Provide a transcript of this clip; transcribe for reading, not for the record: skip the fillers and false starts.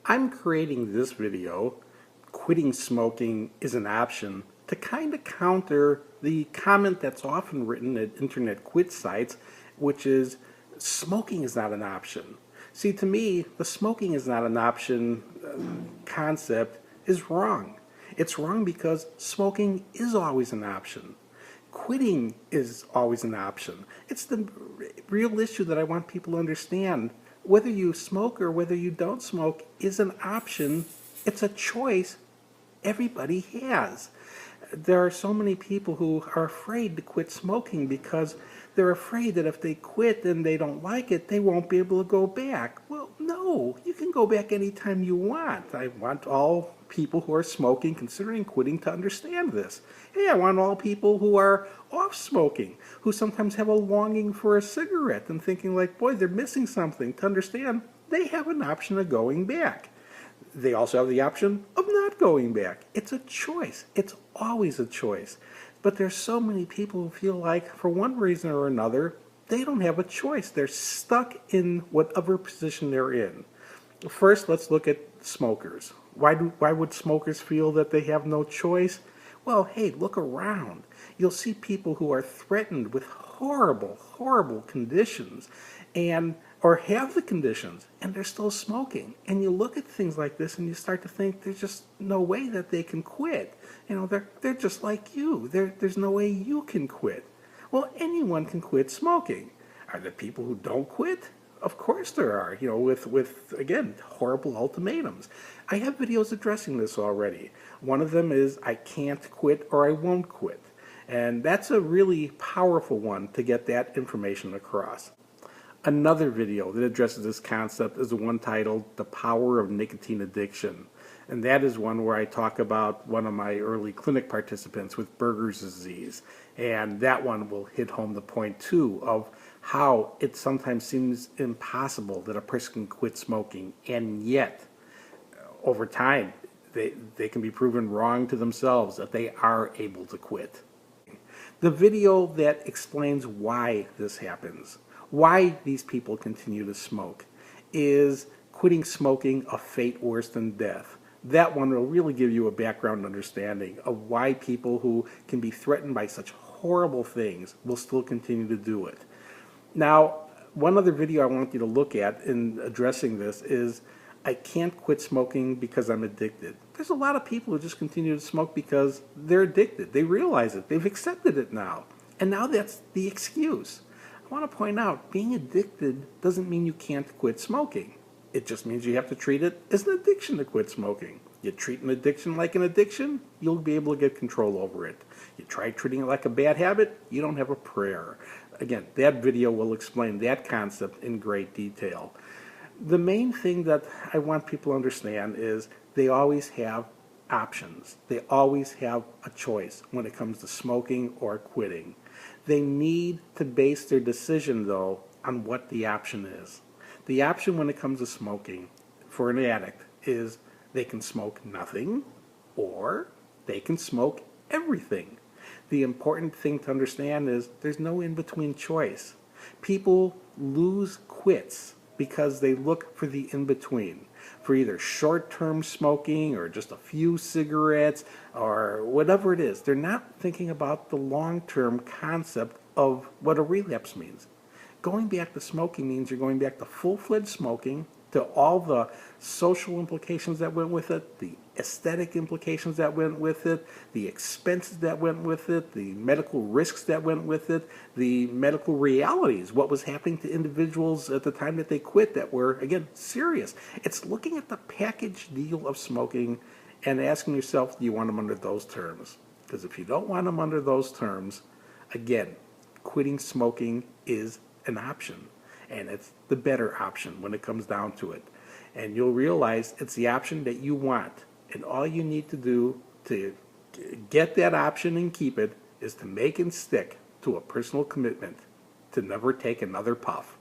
I'm creating this video, quitting smoking is an option, to kind of counter the comment that's often written at internet quit sites, which is smoking is not an option. See, to me, the smoking is not an option concept is wrong. It's wrong because smoking is always an option. Quitting is always an option. It's the real issue that I want people to understand. Whether you smoke or whether you don't smoke is an option. It's a choice everybody has. There are so many people who are afraid to quit smoking because they're afraid that if they quit and they don't like it, they won't be able to go back. Well, no, you can go back anytime you want. I want all people who are smoking, considering quitting, to understand this. Hey, I want all people who are off smoking, who sometimes have a longing for a cigarette and thinking like, boy, they're missing something, to understand they have an option of going back. They also have the option of not going back. It's a choice. It's always a choice. But there's so many people who feel like, for one reason or another, they don't have a choice. They're stuck in whatever position they're in. First, let's look at smokers. Why would smokers feel that they have no choice? Well, hey, look around. You'll see people who are threatened with horrible, horrible conditions or have the conditions, and they're still smoking. And you look at things like this and you start to think there's just no way that they can quit. You know, they're just like you. There's no way you can quit. Well, anyone can quit smoking. Are there people who don't quit? Of course there are, you know, with again, horrible ultimatums. I have videos addressing this already. One of them is I can't quit or I won't quit. And that's a really powerful one to get that information across. Another video that addresses this concept is the one titled The Power of Nicotine Addiction. And that is one where I talk about one of my early clinic participants with Berger's disease. And that one will hit home the point too of how it sometimes seems impossible that a person can quit smoking, and yet over time they can be proven wrong to themselves that they are able to quit. The video that explains why this happens, why these people continue to smoke, is Quitting Smoking, a Fate Worse Than Death. That one will really give you a background understanding of why people who can be threatened by such horrible things will still continue to do it. Now, one other video I want you to look at in addressing this is I can't quit smoking because I'm addicted. There's a lot of people who just continue to smoke because they're addicted. They realize it. They've accepted it now. And now that's the excuse. I want to point out, being addicted doesn't mean you can't quit smoking. It just means you have to treat it as an addiction to quit smoking. You treat an addiction like an addiction, you'll be able to get control over it. You try treating it like a bad habit, you don't have a prayer. Again, that video will explain that concept in great detail. The main thing that I want people to understand is they always have options. They always have a choice when it comes to smoking or quitting. They need to base their decision, though, on what the option is. The option when it comes to smoking for an addict is they can smoke nothing or they can smoke everything. The important thing to understand is there's no in-between choice. People lose quits because they look for the in-between, for either short-term smoking or just a few cigarettes or whatever it is. They're not thinking about the long-term concept of what a relapse means. Going back to smoking means you're going back to full-fledged smoking, to all the social implications that went with it, the aesthetic implications that went with it, the expenses that went with it, the medical risks that went with it, the medical realities, what was happening to individuals at the time that they quit that were, again, serious. It's looking at the package deal of smoking and asking yourself, do you want them under those terms? Because if you don't want them under those terms, again, quitting smoking is an option. And it's the better option when it comes down to it. And you'll realize it's the option that you want. And all you need to do to get that option and keep it is to make and stick to a personal commitment to never take another puff.